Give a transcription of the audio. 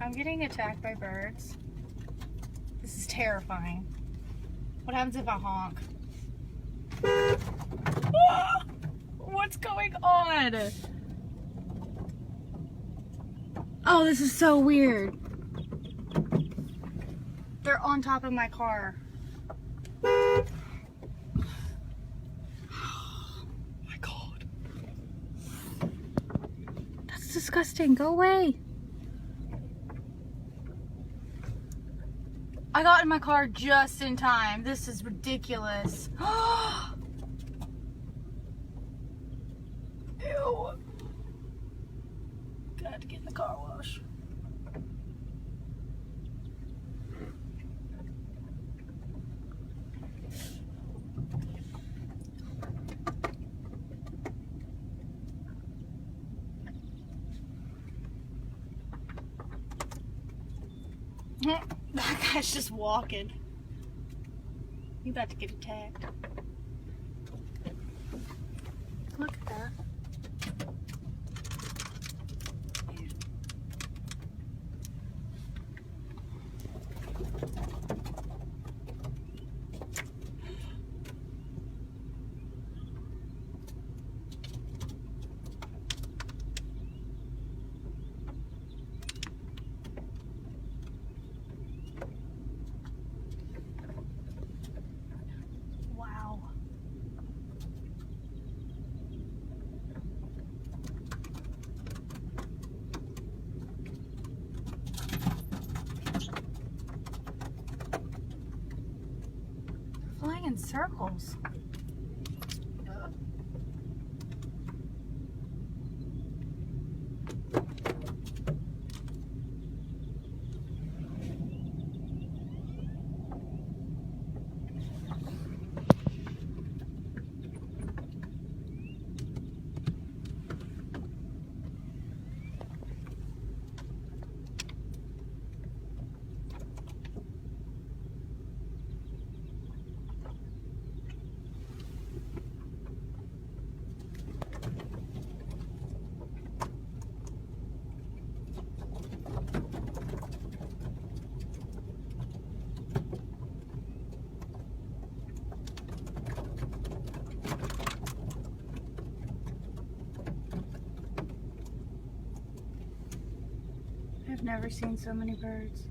I'm getting attacked by birds. This is terrifying. What happens if I honk? Ah! What's going on? Oh, this is so weird. They're on top of my car. Oh my God. That's disgusting. Go away. I got in my car just in time. This is ridiculous. Ew. Gonna have to get in the car wash. That guy's just walking. You about to get attacked. Look at that. Wow. Flying in circles. I've never seen so many birds.